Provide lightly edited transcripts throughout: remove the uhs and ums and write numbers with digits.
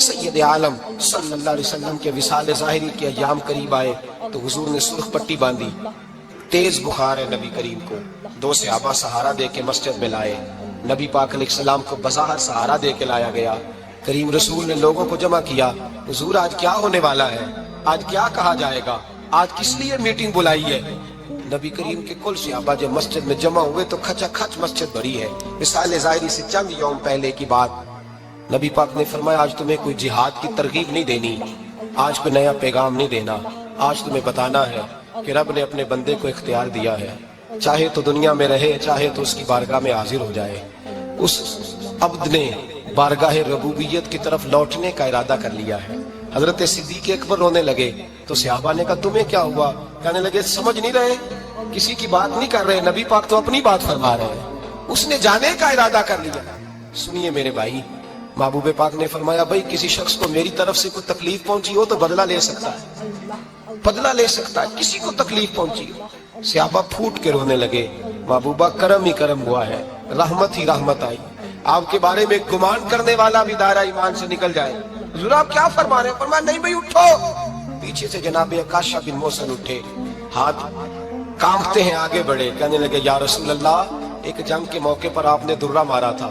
سید عالم صلی اللہ علیہ وسلم کے وصال ظاہری کے ایام قریب آئے تو حضور نے سرخ پٹی باندھی، تیز بخار ہے نبی کریم کو، دو صحابہ سہارا دے کے مسجد میں لائے، نبی پاک علیہ السلام کو بظاہر سہارا دے کے لایا گیا۔ کریم رسول نے لوگوں کو جمع کیا، حضور آج کیا ہونے والا ہے، آج کیا کہا جائے گا، آج کس لیے میٹنگ بلائی ہے؟ نبی کریم کے کل صحابہ جب مسجد میں جمع ہوئے تو کھچا کھچ مسجد بھری ہے۔ وصال ظاہری سے چند یوم پہلے کی بات، نبی پاک نے فرمایا آج تمہیں کوئی جہاد کی ترغیب نہیں دینی، آج کوئی نیا پیغام نہیں دینا، آج تمہیں بتانا ہے کہ رب نے اپنے بندے کو اختیار دیا ہے، چاہے تو دنیا میں رہے چاہے تو اس کی بارگاہ میں حاضر ہو جائے۔ اس عبد نے بارگاہ ربوبیت کی طرف لوٹنے کا ارادہ کر لیا ہے۔ حضرت صدیق اکبر رونے لگے تو صحابہ نے کہا تمہیں کیا ہوا؟ کہنے لگے سمجھ نہیں رہے، کسی کی بات نہیں کر رہے، نبی پاک تو اپنی بات فرما رہے ہیں، اس نے جانے کا ارادہ کر لیا۔ سنیے میرے بھائی، محبوب پاک نے فرمایا بھائی کسی شخص کو میری طرف سے کوئی تکلیف پہنچی ہو تو بدلہ لے سکتا ہے، بدلہ لے سکتا ہے، کسی کو تکلیف پہنچی ہو۔ صحابہ پھوٹ کے رونے لگے، محبوبہ کرم ہی کرم ہوا ہے، رحمت ہی رحمت آئی، آپ کے بارے میں گمان کرنے والا بھی دائرہ ایمان سے نکل جائے۔ حضور آپ کیا فرما رہے ہیں؟ فرمایا نہیں بھائی اٹھو۔ پیچھے سے جناب عکاشہ بن محصن اٹھے، ہاتھ کانپتے ہیں، آگے بڑھے، کہنے لگے یا رسول اللہ، ایک جنگ کے موقع پر آپ نے درہ مارا تھا،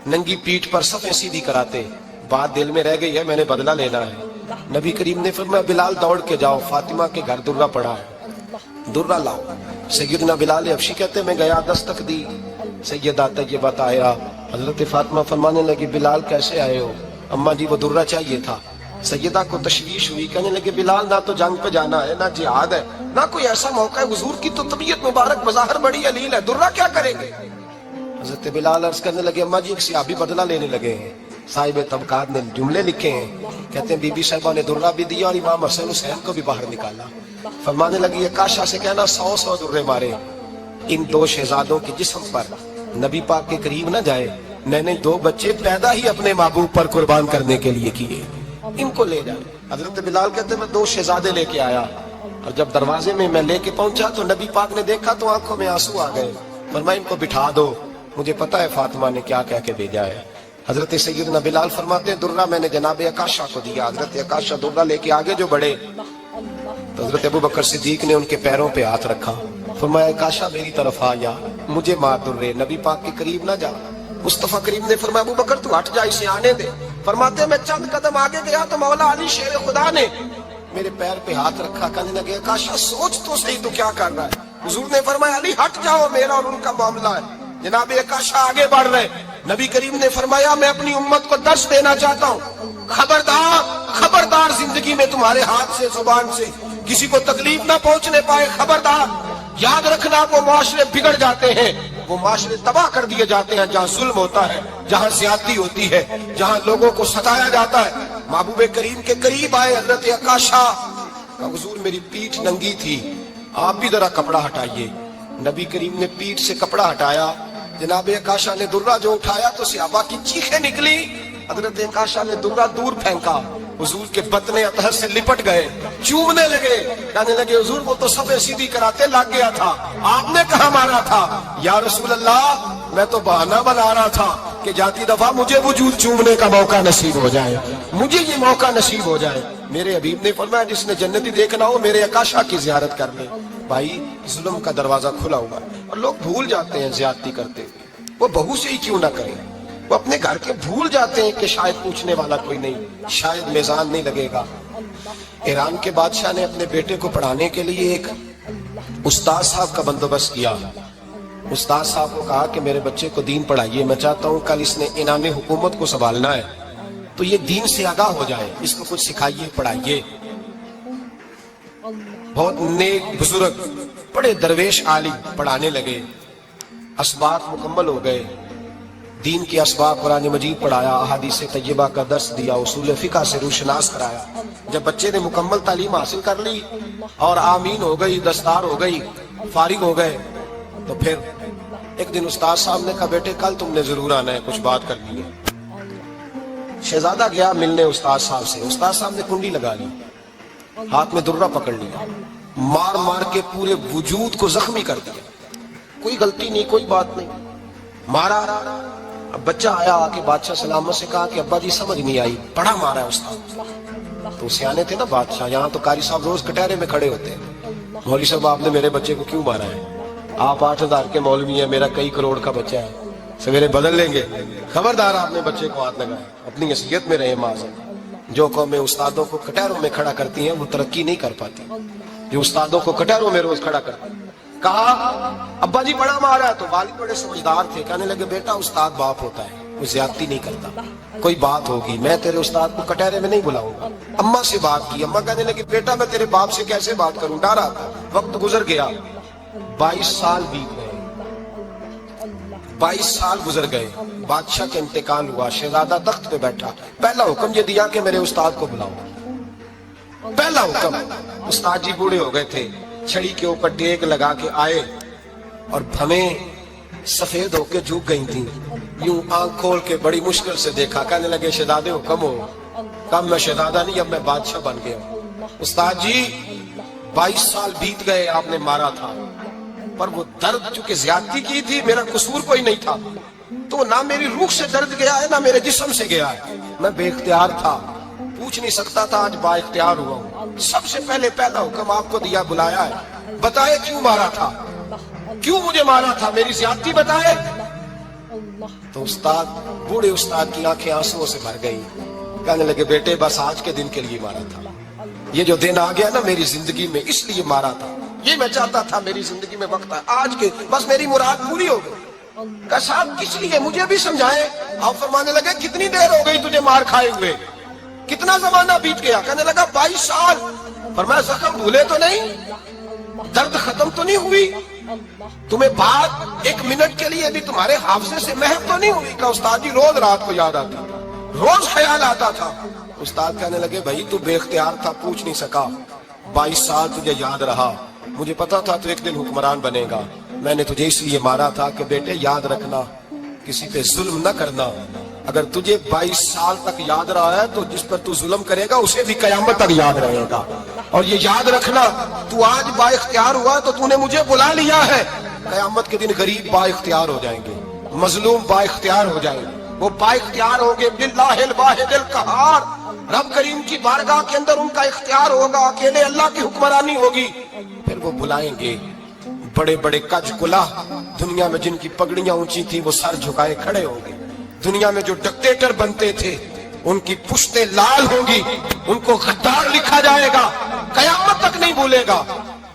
ننگی پیٹھ پر صفیں سیدھی کراتے، بات دل میں رہ گئی ہے، میں نے بدلہ لینا ہے۔ نبی کریم نے فرمایا بلال دوڑ کے جاؤ، فاطمہ کے گھر درہ پڑا ہے، درہ لاؤ۔ سیدنا بلال حبشی کہتے میں گیا، دستک دی، سیدہ طیبہ طاہرہ حضرت فاطمہ فرمانے لگی بلال کیسے آئے ہو؟ اماں جی وہ درہ چاہیے تھا۔ سیدہ کو تشویش ہوئی، کہنے لگے بلال نہ تو جنگ پہ جانا ہے، نہ جہاد ہے، نہ کوئی ایسا موقع ہے، حضور کی تو طبیعت مبارک بظاہر بڑی علیل ہے، درہ کیا کریں گے؟ حضرت بلال عرض کرنے لگے اماں جی ایک صحابی بدلہ لینے لگے ہیں، صاحب طبقات نے جملے لکھے ہیں، کہتے ہیں بی بی صاحبہ نے درہ بھی دیا اور امام حسن حسین کو بھی باہر نکالا۔ فرمانے لگی عکاشہ سے کہنا 100 درے مارے، ان دو شہزادوں کے جسم پر نبی پاک کے قریب نہ جائے، میں نے دو بچے پیدا ہی اپنے محبوب پر قربان کرنے کے لیے کیے، ان کو لے جائے۔ حضرت بلال کہتے ہیں میں 2 شہزادے لے کے آیا، اور جب دروازے میں میں لے کے پہنچا تو نبی پاک نے دیکھا تو آنکھوں میں آنسو آ گئے۔ فرمایا ان کو بٹھا دو، مجھے پتا ہے فاطمہ نے کیا کہہ کے بھیجا ہے۔ حضرت سیدنا بلال فرماتے ہیں درہ میں نے جناب عکاشہ کو دیا، حضرت عکاشہ درہ لے کے آگے جو بڑھے تو حضرت ابوبکر صدیق نے ان کے پیروں پہ ہاتھ رکھا، فرمایا عکاشہ میری طرف آ یا، مجھے مار درے، نبی پاک کے قریب نہ جا۔ مصطفیٰ کریم نے فرمایا ابوبکر تو ہٹ جا، اسے آنے دے۔ فرماتے ہیں میں چند قدم آگے گیا تو مولا علی شیر خدا نے میرے پیر پہ ہاتھ رکھا، کہنے لگے عکاشہ سوچ تو صحیح تو کیا کر رہا ہے؟ حضور نے فرمایا علی ہٹ جاؤ، میرا اور ان کا معاملہ ہے۔ جناب عکاشہ آگے بڑھ رہے، نبی کریم نے فرمایا میں اپنی امت کو درس دینا چاہتا ہوں، خبردار خبردار زندگی میں تمہارے ہاتھ سے زبان سے کسی کو تکلیف نہ پہنچنے پائے، خبردار یاد رکھنا وہ معاشرے بگڑ جاتے ہیں، وہ معاشرے تباہ کر دیے جاتے ہیں جہاں ظلم ہوتا ہے، جہاں زیادتی ہوتی ہے، جہاں لوگوں کو ستایا جاتا ہے۔ محبوب کریم کے قریب آئے حضرت عکاشہ، کہا حضور میری پیٹھ ننگی تھی، آپ بھی ذرا کپڑا ہٹائیے۔ نبی کریم نے پیٹھ سے کپڑا ہٹایا، جناب عکاشہ نے درہ جو اٹھایا تو صحابہ کی چیخیں نکلی، حضرت عکاشہ نے درہ دور پھینکا، حضور کے بطن اطہر سے لپٹ گئے، چومنے لگے، کہنے لگے حضور وہ تو صفیں سیدھی کراتے لگ گیا تھا، آپ نے کہاں مارا تھا؟ یا رسول اللہ میں تو بہانہ بنا رہا تھا کہ جاتی دفعہ مجھے وجود چومنے کا موقع نصیب ہو جائے، مجھے یہ موقع نصیب ہو جائے۔ میرے حبیب نے فرمایا جس نے جنتی دیکھنا ہو میرے عکاشہ کی زیارت کر لے۔ بھائی ظلم کا دروازہ کھلا ہوا ہے اور لوگ بھول جاتے ہیں زیادتی کرتے ہوئے، وہ بہو سے ہی کیوں نہ کریں، وہ اپنے گھر کے بھول جاتے ہیں کہ شاید پوچھنے والا کوئی نہیں، شاید میزان نہیں لگے گا۔ ایران کے بادشاہ نے اپنے بیٹے کو پڑھانے کے لیے ایک استاد صاحب کا بندوبست کیا۔ استاد صاحب کو کہا کہ میرے بچے کو دین پڑھائیے، میں چاہتا ہوں کل اس نے انعام حکومت کو سنبھالنا ہے تو یہ دین سے آگاہ ہو جائے، اس کو کچھ سکھائیے پڑھائیے۔ بہت نیک بزرگ بڑے درویش عالم پڑھانے لگے، اسباق مکمل ہو گئے، دین کے اسباق قرآن مجید پڑھایا، احادیث طیبہ کا درس دیا، اصول فقہ سے روشناس کرایا۔ جب بچے نے مکمل تعلیم حاصل کر لی اور آمین ہو گئی، دستار ہو گئی، فارغ ہو گئے تو پھر ایک دن استاد صاحب نے کہا بیٹے کل تم نے ضرور آنا ہے، کچھ بات کرنی ہے۔ شہزادہ گیا ملنے استاد صاحب سے، استاد صاحب نے کنڈی لگا لی، ہاتھ میں درہ پکڑ لیا، مار مار کے پورے وجود کو زخمی کر دیا، کوئی غلطی نہیں، کوئی بات نہیں، مارا اب بچہ آیا آ کے بادشاہ سلامت سے کہا کہ ابا جی سمجھ نہیں آئی، بڑا مارا ہے استاد۔ تو سیانے تھے نا بادشاہ، یہاں تو قاری صاحب روز کٹہرے میں کھڑے ہوتے ہیں، مولوی صاحب آپ نے میرے بچے کو کیوں مارا ہے؟ آپ 8,000 کے مولوی ہیں، میرا کئی کروڑ کا بچہ ہے، سویرے بدل لیں گے، خبردار آپ نے بچے کو ہاتھ لگایا، اپنی حیثیت میں رہے معاذ اللہ۔ جو قومیں استادوں کو کٹہروں میں کھڑا کرتی ہیں وہ ترقی نہیں کر پاتی، جو استادوں کو کٹہروں میں روز کھڑا کرتی ہیں۔ کہا ابا جی بڑا مارا ہے، تو والد بڑے سمجھدار تھے، کہنے لگے بیٹا استاد باپ ہوتا ہے، وہ زیادتی نہیں کرتا، کوئی بات ہوگی میں تیرے استاد کو کٹہرے میں نہیں بلاؤں گا۔ اماں سے بات کی، اماں کہنے لگی بیٹا میں تیرے باپ سے کیسے بات کروں، ڈرا تھا۔ وقت گزر گیا، 22 سال بیت گئے، 22 سال گزر گئے، بادشاہ کا انتقال ہوا، شہزادہ تخت پہ بیٹھا، پہلا حکم یہ دیا کہ میرے استاد کو بلاؤ، پہلا حکم۔ استاد جی بوڑھے ہو گئے تھے، چھڑی کے اوپر ٹیک لگا کے آئے اور بھمیں سفید ہو کے جھک گئی تھیں، یوں آنکھ کھول کے بڑی مشکل سے دیکھا، کہنے لگے شہزادے حکم ہو۔ کہا میں شہزادہ نہیں، اب میں بادشاہ بن گیا ہوں۔ استاد جی 22 سال بیت گئے، آپ نے مارا تھا، پر وہ درد چونکہ زیادتی کی تھی، میرا قصور کوئی نہیں تھا، تو نہ میری روح سے درد گیا ہے نہ میرے جسم سے گیا ہے، میں بے اختیار تھا، پوچھ نہیں سکتا تھا، آج با اختیار ہوا ہوں۔ سب سے پہلے پہلا حکم آپ کو دیا، بلایا ہے، بتائے کیوں مارا تھا، کیوں مجھے مارا تھا، میری زیادتی بتائے۔ تو استاد، بوڑھے استاد کی آنکھیں آنسوؤں سے بھر گئی، کہنے لگے بیٹے بس آج کے دن کے لیے مارا تھا، یہ جو دن آ گیا نا میری زندگی میں اس لیے مارا تھا، یہ میں چاہتا تھا میری زندگی میں وقت ہے آج کے، بس میری مراد پوری ہو گئی۔ کہ صاحب کس لیے، مجھے بھی سمجھائیں۔ آپ فرمانے لگے کتنی دیر ہو گئی تجھے مار کھائے ہوئے، کتنا زمانہ بیت گیا؟ کہنے لگا 22 سال۔ فرمایا زخم بھولے تو نہیں، درد ختم تو نہیں ہوئی، تمہیں بات 1 منٹ کے لیے بھی تمہارے حافظے سے محو تو نہیں ہوئی؟ کہ استاد جی روز رات کو یاد آتا تھا، روز خیال آتا تھا۔ استاد کہنے لگے بھائی تو بے اختیار تھا، پوچھ نہیں سکا، 22 سال تجھے یاد رہا، مجھے پتا تھا تو ایک دن حکمران بنے گا، میں نے تجھے اس لیے مارا تھا کہ بیٹے یاد رکھنا، کسی پہ ظلم نہ کرنا، اگر تجھے 22 سال تک یاد رہا ہے تو جس پر تو ظلم کرے گا اسے بھی قیامت تک یاد رہے گا، اور یہ یاد رکھنا تو آج با اختیار ہوا تو تو نے مجھے بلا لیا ہے، قیامت کے دن غریب با اختیار ہو جائیں گے، مظلوم با اختیار ہو جائیں گے، وہ با اختیار ہوں گے باللہ الواحد القہار، رب کریم کی بارگاہ کے اندر ان کا اختیار ہوگا، اکیلے اللہ کی حکمرانی ہوگی، پھر وہ بلائیں گے بڑے بڑے کج کلا، دنیا میں جن کی پگڑیاں اونچی تھی وہ سر جھکائے کھڑے ہوں گے، دنیا میں جو ڈکٹیٹر بنتے تھے ان کی پشتیں لال ہوں گی، ان کو غدار لکھا جائے گا، قیامت تک نہیں بھولے گا۔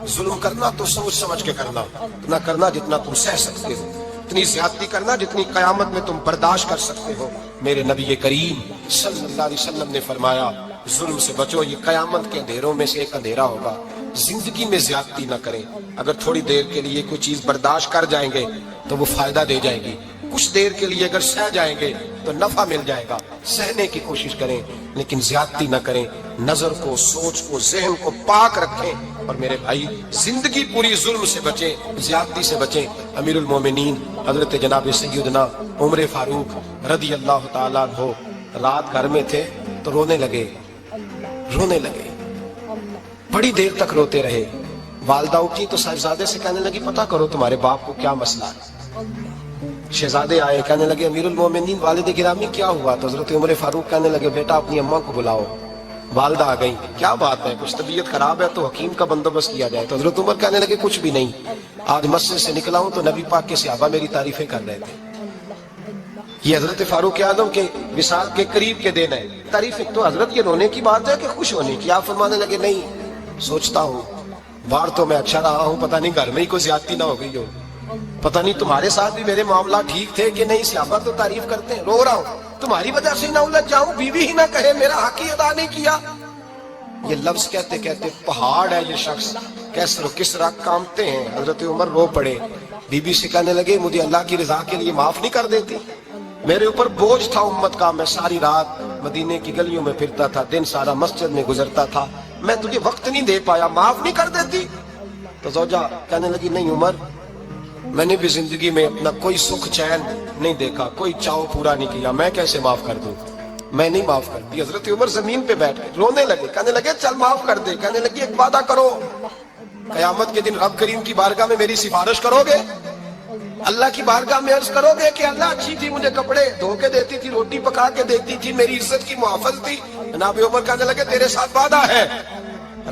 ظلم کرنا تو سوچ سمجھ کے کرنا، اتنا کرنا جتنا تم سہ سکتے ہو، اتنی زیادتی کرنا جتنی قیامت میں تم برداشت کر سکتے ہو۔ میرے نبی کریم صلی اللہ علیہ وسلم نے فرمایا ظلم سے بچو، یہ قیامت کے اندھیروں میں سے ایک اندھیرا ہوگا، زندگی میں زیادتی نہ کریں، اگر تھوڑی دیر کے لیے کوئی چیز برداشت کر جائیں گے تو وہ فائدہ دے جائے گی، کچھ دیر کے لیے اگر سہ جائیں گے تو نفع مل جائے گا، سہنے کی کوشش کریں لیکن زیادتی نہ کریں، نظر کو، سوچ کو، ذہن کو پاک رکھیں، اور میرے بھائی زندگی پوری ظلم سے بچیں، زیادتی سے بچیں۔ امیر المومنین حضرت جناب سیدنا عمر فاروق رضی اللہ تعالیٰ عنہ رات گھر میں تھے تو رونے لگے، بڑی دیر تک روتے رہے، والدہ اٹھی تو صاحبزادے سے کہنے لگی پتہ کرو تمہارے باپ کو کیا مسئلہ ہے۔ شہزادے آئے، کہنے لگے امیر المومنین والد گرامی کیا ہوا؟ تو حضرت عمر فاروق کہنے لگے بیٹا اپنی اماں کو بلاؤ۔ والدہ آ گئی، کیا بات ہے، کچھ طبیعت خراب ہے تو حکیم کا بندوبست کیا جائے۔ تو حضرت عمر کہنے لگے کچھ بھی نہیں، آج مسجد سے نکلا ہوں تو نبی پاک کے صحابہ میری تعریفیں کر رہے تھے۔ یہ حضرت فاروق اعظم کے وصال کے قریب کے دن ہے، تعریفیں تو حضرت یہ رونے کی بات ہے کہ خوش ہونے کی؟ آپ فرمانے لگے نہیں، سوچتا ہوں باہر تو میں اچھا رہا ہوں، پتہ نہیں گھر میں ہی کوئی زیادتی نہ ہو گئی ہو، پتہ نہیں تمہارے ساتھ بھی میرے معاملات ٹھیک تھے کہ نہیں، صحابہ تو تعریف کرتے ہیں، رو رہا ہوں تمہاری وجہ سے نہ الجھ جاؤں، بیوی ہی نہ کہے میرا حق ہی ادا نہیں کیا۔ یہ لفظ کہتے کہتے پہاڑ ہے یہ شخص، کیسر و کسرا کامتے ہیں۔ حضرت عمر رو پڑے، بی بی سے کہنے لگے مجھے اللہ کی رضا کے لیے معاف نہیں کر دیتی؟ میرے اوپر بوجھ تھا امت کا، میں ساری رات مدینے کی گلیوں میں پھرتا تھا، دن سارا مسجد میں گزرتا تھا، میں تجھے وقت نہیں دے پایا، معاف نہیں کر دیتی؟ تو زوجہ کہنے لگی نہیں عمر، میں نے بھی زندگی میں اپنا کوئی سکھ چین نہیں دیکھا، کوئی چاؤ پورا نہیں کیا، میں کیسے معاف کر دوں؟ میں نہیں معاف کرتی۔ حضرت عمر زمین پہ بیٹھ کے رونے لگے، کہنے لگے چل معاف کر دے، کہنے لگی ایک وعدہ کرو، قیامت کے دن رب کریم کی بارگاہ میں میری سفارش کرو گے؟ اللہ کی بارگاہ میں عرض کرو گے کہ اللہ اچھی تھی، مجھے کپڑے دھو کے دیتی تھی، روٹی پکا کے دیتی تھی، میری عزت کی محافظ تھی. جناب عمر کہنے لگے تیرے ساتھ وعدہ ہے،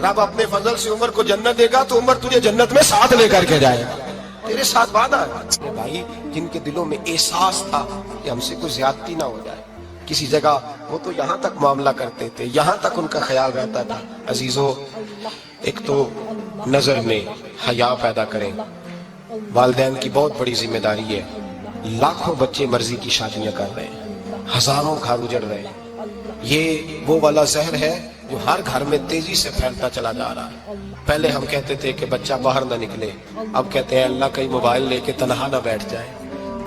رب اپنے فضل سے عمر کو جنت دے گا تو عمر تجھے جنت میں ساتھ لے کر کے جائے گا، تیرے ساتھ وعدہ ہے. بھائی جن کے دلوں میں احساس تھا کہ ہم سے کوئی زیادتی نہ ہو جائے کسی جگہ، وہ تو یہاں تک معاملہ کرتے تھے، یہاں تک ان کا خیال رہتا تھا. عزیزو، ایک تو نظر میں حیا پیدا کریں، والدین کی بہت بڑی ذمہ داری ہے. لاکھوں بچے مرضی کی شادیاں کر رہے ہیں، ہزاروں گھر اجڑ رہے ہیں. یہ وہ والا زہر ہے جو ہر گھر میں تیزی سے پھیلتا چلا جا رہا ہے. پہلے ہم کہتے تھے کہ بچہ باہر نہ نکلے، اب کہتے ہیں اللہ کہیں موبائل لے کے تنہا نہ بیٹھ جائے،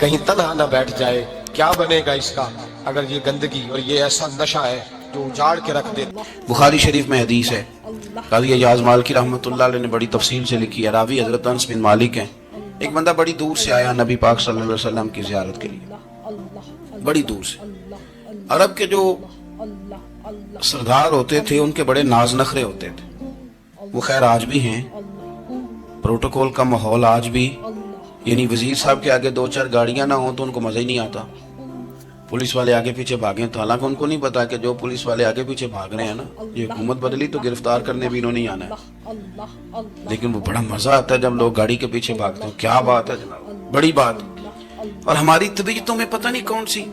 کہیں تنہا نہ بیٹھ جائے. کیا بنے گا اس کا اگر یہ گندگی اور یہ ایسا نشہ ہے جو اجاڑ کے رکھ دے. بخاری شریف میں حدیث ہے، قاضی اعجاز مالکی رحمۃ اللہ علیہ نے بڑی تفصیل سے لکھی ہے. راوی حضرت انس بن مالک ہیں. ایک بندہ بڑی دور سے آیا نبی پاک صلی اللہ علیہ وسلم کی زیارت کے لیے، بڑی دور سے. عرب کے جو سردار ہوتے تھے ان کے بڑے ناز نخرے ہوتے تھے. وہ خیر آج بھی ہیں، پروٹوکول کا ماحول آج بھی، یعنی وزیر صاحب کے آگے دو چار گاڑیاں نہ ہوں تو ان کو مزہ ہی نہیں آتا. پولیس والے آگے پیچھے بھاگیں تو حالانکہ ان کو نہیں پتا کہ جو پولیس والے آگے پیچھے بھاگ رہے ہیں نا، یہ حکومت بدلی تو گرفتار کرنے بھی انہوں نہیں آنا ہے. لیکن وہ بڑا مزہ آتا ہے جب لوگ گاڑی کے پیچھے بھاگتے ہیں. کیا بات ہے جناب، بڑی بات. اور ہماری طبیعتوں میں پتہ نہیں کون سی.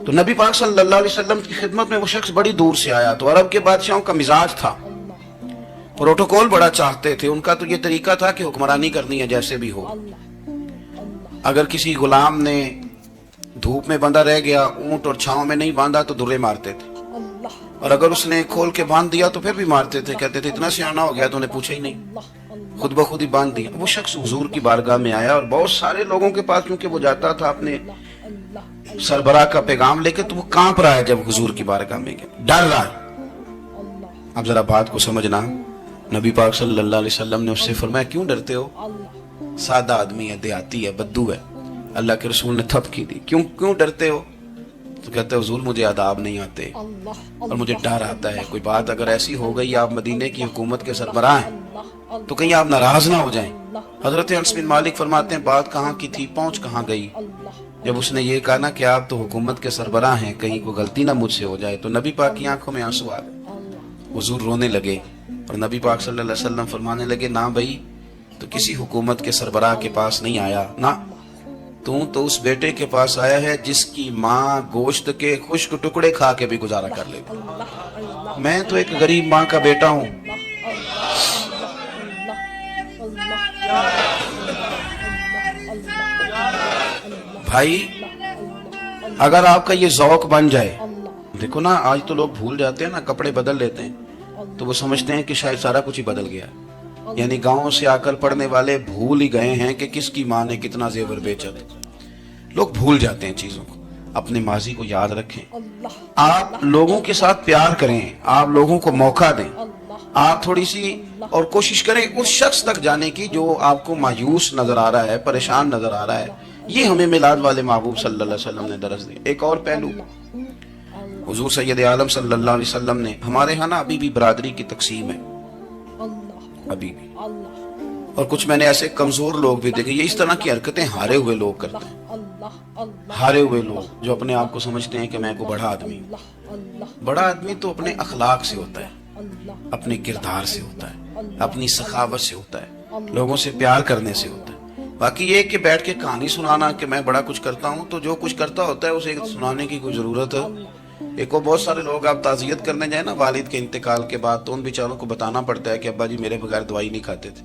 تو نبی پاک صلی اللہ علیہ وسلم کی خدمت میں وہ شخص بڑی دور سے آیا. تو عرب کے بادشاہوں کا مزاج تھا، پروٹوکول بڑا چاہتے تھے. ان کا تو یہ طریقہ تھا کہ حکمرانی کرنی ہے جیسے بھی ہو. اگر کسی غلام نے دھوپ میں بندھا رہ گیا، اونٹ اور چھاؤں میں نہیں باندھا تو درے مارتے تھے، اور اگر اس نے کھول کے باندھ دیا تو پھر بھی مارتے تھے. کہتے تھے اتنا سیانا ہو گیا تو انہیں پوچھا ہی نہیں، خود بخود ہی باندھ دیا. وہ شخص حضور کی بارگاہ میں آیا اور بہت سارے لوگوں کے پاس کیونکہ وہ جاتا تھا اپنے سربراہ کا پیغام لے کے، تو وہ کانپ رہا ہے جب حضور کی بارگاہ میں گیا، ڈر رہا ہے. اب ذرا بات کو سمجھنا، نبی پاک صلی اللہ علیہ وسلم نے اس سے فرمایا کیوں ڈرتے ہو؟ سادہ آدمی ہے، دیہاتی ہے، بدو ہے. اللہ کے رسول نے تھپ کی دی. کیوں ڈرتے ہو؟ تو کہتے ہیں حضور مجھے آداب نہیں آتے اور مجھے ڈر آتا ہے، کوئی بات اگر ایسی ہو گئی آپ مدینے کی حکومت کے سربراہ ہیں تو کہیں آپ ناراض نہ ہو جائیں. حضرت انس بن مالک فرماتے ہیں بات کہاں کی تھی، پہنچ کہاں گئی. جب اس نے یہ کہا نا کہ آپ تو حکومت کے سربراہ ہیں، کہیں کوئی غلطی نہ مجھ سے ہو جائے، تو نبی پاک کی آنکھوں میں آنسو آ گئے. حضور رونے لگے اور نبی پاک صلی اللہ علیہ وسلم فرمانے لگے نہ بھائی، تو کسی حکومت کے سربراہ کے پاس نہیں آیا، نہ تو اس بیٹے کے پاس آیا ہے جس کی ماں گوشت کے خشک ٹکڑے کھا کے بھی گزارا کر لے. میں تو ایک غریب ماں کا بیٹا ہوں. بھائی اگر آپ کا یہ ذوق بن جائے، دیکھو نا آج تو لوگ بھول جاتے ہیں نا، کپڑے بدل لیتے ہیں تو وہ سمجھتے ہیں کہ شاید سارا کچھ ہی بدل گیا. یعنی گاؤں سے آ کر پڑھنے والے بھول ہی گئے ہیں کہ کس کی ماں نے کتنا زیور بیچا. لوگ بھول جاتے ہیں چیزوں کو. اپنے ماضی کو یاد رکھیں، آپ لوگوں کے ساتھ پیار کریں، آپ لوگوں کو موقع دیں، آپ تھوڑی سی اور کوشش کریں اس شخص تک جانے کی جو آپ کو مایوس نظر آ رہا ہے، پریشان نظر آ رہا ہے. یہ ہمیں میلاد والے محبوب صلی اللہ علیہ وسلم نے درس دی. ایک اور پہلو، حضور سید عالم صلی اللہ علیہ وسلم نے، ہمارے ہاں نا ابھی بھی برادری کی تقسیم ہے، ابھی بھی. اور کچھ میں نے ایسے کمزور لوگ بھی دیکھے، یہ اس طرح کی حرکتیں ہارے ہوئے لوگ کرتے ہیں. ہارے ہوئے لوگ جو اپنے آپ کو سمجھتے ہیں کہ میں کو بڑا آدمی ہوں. بڑا آدمی تو اپنے اخلاق سے ہوتا ہے، اپنے کردار سے ہوتا ہے، اپنی سخاوت سے ہوتا ہے، لوگوں سے پیار کرنے سے ہوتا ہے. باقی یہ کہ بیٹھ کے کہانی سنانا کہ میں بڑا کچھ کرتا ہوں، تو جو کچھ کرتا ہوتا ہے اسے سنانے کی کوئی ضرورت ہے؟ ایک اور بہت سارے لوگ آپ تعزیت کرنے جائیں نا والد کے انتقال کے بعد، تو ان بیچاروں کو بتانا پڑتا ہے کہ ابا جی میرے بغیر دوائی نہیں کھاتے تھے.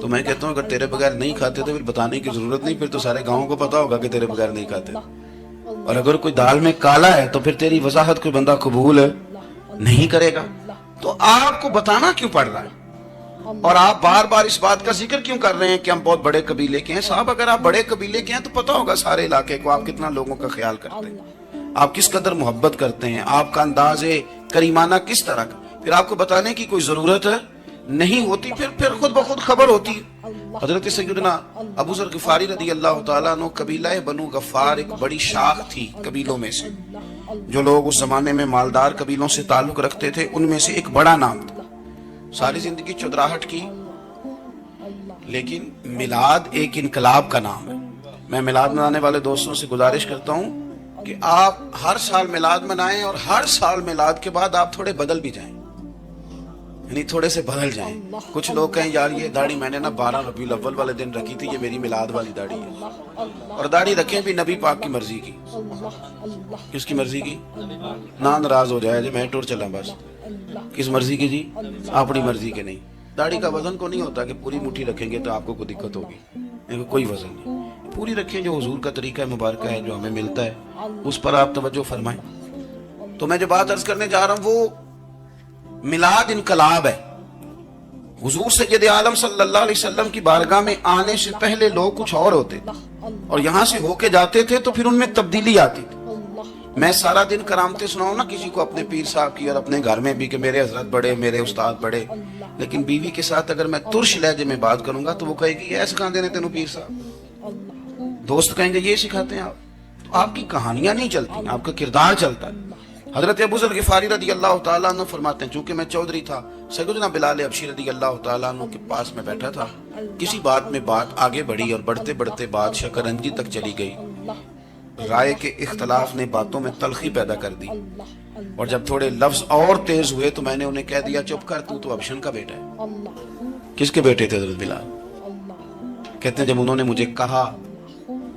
تو میں کہتا ہوں اگر تیرے بغیر نہیں کھاتے تھے پھر بتانے کی ضرورت نہیں، پھر تو سارے گاؤں کو پتا ہوگا کہ تیرے بغیر نہیں کھاتے. اور اگر کوئی دال میں کالا ہے تو پھر تیری وضاحت کوئی بندہ قبول نہیں کرے گا. تو آپ کو بتانا کیوں پڑ رہا ہے؟ اور آپ بار بار اس بات کا ذکر کیوں کر رہے ہیں کہ ہم بہت بڑے قبیلے کے ہیں؟ صاحب اگر آپ بڑے قبیلے کے ہیں تو پتا ہوگا سارے علاقے کو آپ کتنا لوگوں کا خیال کرتے ہیں، آپ کس قدر محبت کرتے ہیں، آپ کا انداز کریمانہ کس طرح کا. پھر آپ کو بتانے کی کوئی ضرورت نہیں ہوتی، پھر خود بخود خبر ہوتی. حضرت سیدنا ابو ذر غفاری رضی اللہ تعالیٰ عنہ، قبیلہ بنو غفار ایک بڑی شاخ تھی قبیلوں میں سے. جو لوگ اس زمانے میں مالدار قبیلوں سے تعلق رکھتے تھے ان میں سے ایک بڑا نام تھا. ساری زندگی چودراہٹ کی، لیکن میلاد ایک انقلاب کا نام ہے. میں میلاد منانے والے دوستوں سے گزارش کرتا ہوں کہ آپ ہر سال میلاد منائیں اور ہر سال میلاد کے بعد آپ تھوڑے بدل بھی جائیں، یعنی تھوڑے سے بدل جائیں. کچھ لوگ کہیں یار یہ داڑھی میں نے نا 12 ربیع الاول والے دن رکھی تھی، یہ میری میلاد والی داڑھی ہے. اور داڑھی رکھیں بھی نبی پاک کی مرضی کی. کس کی مرضی کی؟ نہ ناراض ہو جائے جی میں ٹور چلا بس. کس مرضی کی جی؟ اپنی مرضی کے نہیں. داڑھی کا وزن کو نہیں ہوتا کہ پوری مٹھی رکھیں گے تو آپ کو کوئی دقت ہوگی، کوئی وزن نہیں. پوری رکھیں، جو حضور کا طریقہ مبارکہ ہے جو ہمیں ملتا ہے اس پر آپ توجہ فرمائیں. تو میں جو بات عرض کرنے جا رہا ہوں وہ میلاد انقلاب ہے. حضور سید عالم صلی اللہ علیہ وسلم کی بارگاہ میں آنے سے پہلے لوگ کچھ اور ہوتے تھے اور یہاں سے ہو کے جاتے تھے تو پھر ان میں تبدیلی آتی تھی. میں سارا دن کرامتے سناؤں نا کسی کو اپنے پیر صاحب کی اور اپنے گھر میں بھی کہ میرے حضرت بڑے، میرے استاد بڑے، لیکن بیوی کے ساتھ اگر میں ترش لہجے میں بات کروں گا تو وہ کہے گی یہ سکھاتے ہیں تینوں پیر صاحب. دوست کہیں گے یہ سکھاتے ہیں آپ. تو آپ کی کہانیاں نہیں چلتی، آپ کا کردار چلتا ہے. حضرت ابو ذر غفاری رضی اللہ تعالیٰ عنہ فرماتے ہیں چونکہ میں چودھری تھا، سیدنا بلال حبشی رضی اللہ تعالیٰ عنہ کے پاس میں بیٹھا تھا. کسی بات میں بات آگے بڑھی اور بڑھتے بڑھتے بات شکرنجی تک چلی گئی. رائے کے اختلاف نے باتوں میں تلخی پیدا کر دی اور جب تھوڑے لفظ اور تیز ہوئے تو میں نے انہیں کہہ دیا چپ کر، تو ابشن کا بیٹا ہے. کس کے بیٹے تھے حضرت بلال؟ کہتے ہیں جب انہوں نے مجھے کہا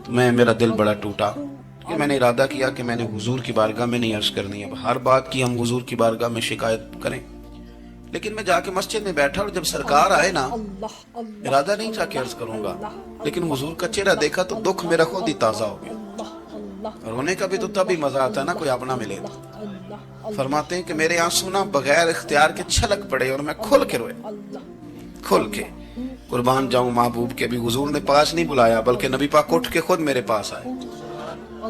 تو میرا دل بڑا ٹوٹا کہ میں نے ارادہ کیا کہ میں نے حضور کی بارگاہ میں نہیں عرض کرنی. اب ہر بات کی ہم حضور کی بارگاہ میں شکایت کریں، لیکن میں جا کے مسجد میں بیٹھا اور جب سرکار آئے نا ارادہ نہیں تھا کہ عرض کروں گا، لیکن حضور کا چہرہ دیکھا تو دکھ میرا خود ہی تازہ ہو گیا. رونے کا بھی تو تب ہی مزہ آتا ہے نا کوئی اپنا ملے تو. فرماتے ہیں کہ میرے آنسو نا بغیر اختیار کے چھلک پڑے اور میں کھل کے روئے، کھل کے. قربان جاؤں محبوب کے بھی حضور نے پاس نہیں بلایا بلکہ نبی پاک اٹھ کے خود میرے پاس آئے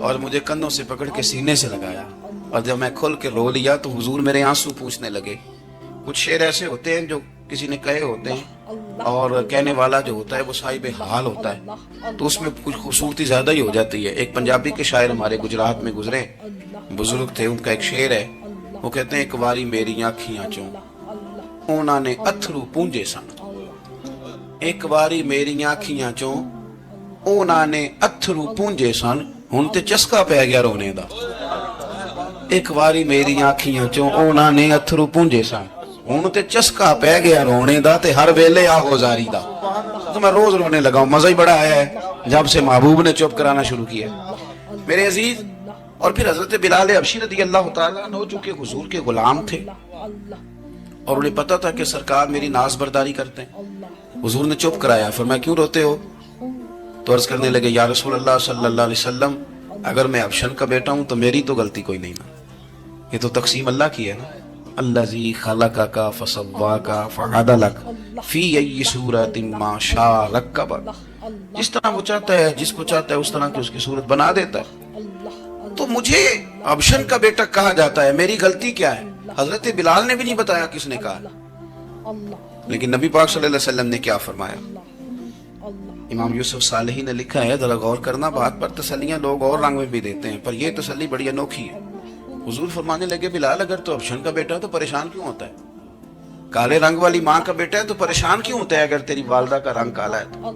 اور مجھے کندھوں سے پکڑ کے سینے سے لگایا. اور جب میں کھل کے رو لیا تو حضور میرے آنسو پوچھنے لگے. کچھ شعر ایسے ہوتے ہیں جو کسی نے کہے ہوتے ہیں اور کہنے والا جو ہوتا ہے وہ صاحب حال ہوتا ہے تو اس میں کچھ خوبصورتی زیادہ ہی ہو جاتی ہے. ایک پنجابی کے شاعر ہمارے گجرات میں گزرے، بزرگ تھے، ان کا ایک شعر ہے، وہ کہتے ہیں ایک باری میری آنکھیاں چوں اونا نے اتھرو پونجے سن. ایک باری میری آنکھیاں چوں اونا نے اتھرو پونجے سن، ہن تے چسکا پہ گیا رونے دا. ایک باری میری آنکھیاں چوں اونا نے اتھرو پونجے سن، ہن تے چسکا پہ گیا رونے دا تے ہر ویلے آہو زاری دا. تو میں روز رونے لگا ہوں، مزہ ہی بڑا آیا ہے جب سے محبوب نے چپ کرانا شروع کیا. میرے عزیز، اور پھر حضرت بلال حبشی رضی اللہ تعالیٰ عنہ چونکہ حضور کے غلام تھے اور انہیں پتا تھا کہ سرکار میری ناز برداری کرتے ہیں، حضور نے چپ کرایا. فرمایا کیوں روتے ہو؟ تو عرض کرنے لگے یا رسول اللہ صلی اللہ علیہ وسلم اگر میں ابشن کا بیٹا ہوں تو میری تو غلطی کوئی نہیں نا، یہ تو تقسیم اللہ کی ہے نا. الذی خلقک فسواک فعدلک فی ای صورت ما شاء رکبک. جس طرح وہ چاہتا ہے، جس کو چاہتا ہے اس طرح کی اس کی صورت بنا دیتا ہے. تو مجھے ابشن کا بیٹا کہا جاتا ہے، میری غلطی کیا ہے؟ حضرت بلال نے بھی نہیں بتایا کس نے کہا، لیکن نبی پاک صلی اللہ علیہ وسلم نے کیا فرمایا. امام یوسف صالحی نے لکھا ہے، ذرا غور کرنا بات پر، تسلیاں لوگ اور رنگ میں بھی دیتے ہیں پر یہ تسلی بڑی انوکھی ہے. حضور فرمانے لگے بلال اگر تو ابشن کا بیٹا ہے تو پریشان کیوں ہوتا ہے؟ کالے رنگ والی ماں کا بیٹا ہے تو پریشان کیوں ہوتا ہے اگر تیری والدہ کا رنگ کالا ہے تو؟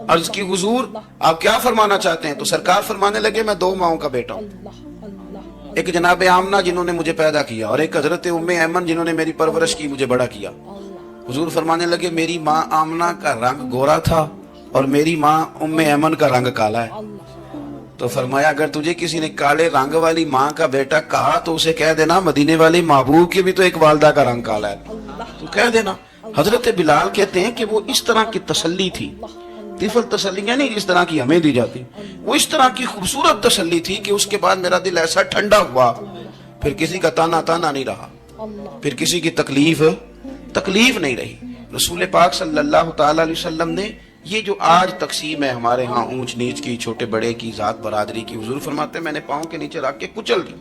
عرض کی حضور آپ کیا فرمانا چاہتے ہیں؟ تو سرکار فرمانے لگے میں دو ماؤں کا بیٹا ہوں، ایک جناب آمنہ جنہوں نے مجھے پیدا کیا اور ایک حضرت ام ایمن جنہوں نے میری پرورش کی، مجھے بڑا کیا. حضور فرمانے لگے میری ماں آمنہ کا رنگ گورا تھا اور میری ماں ام ایمن کا رنگ کالا ہے. تو فرمایا اگر تجھے کسی نے کالے رنگ والی ماں کا بیٹا کہا تو اسے کہہ دینا مدینے والی محبوب کی بھی تو ایک والدہ کا رنگ کالا ہے، تو کہہ دینا. حضرت بلال کہتے ہیں کہ وہ اس طرح کی تسلی تھی، طفل تسلیاں نہیں جس طرح کی ہمیں دی جاتی، وہ اس طرح کی خوبصورت تسلی تھی کہ اس کے بعد میرا دل ایسا ٹھنڈا ہوا، پھر کسی کا تانا نہیں رہا، پھر کسی کی تکلیف نہیں رہی. رسول پاک صلی اللہ تعالی علیہ وسلم نے یہ جو آج تقسیم ہے ہمارے ہاں اونچ نیچ کی، چھوٹے بڑے کی، ذات برادری کی، حضور فرماتے ہیں میں نے پاؤں کے نیچے رکھ کے کچل دی.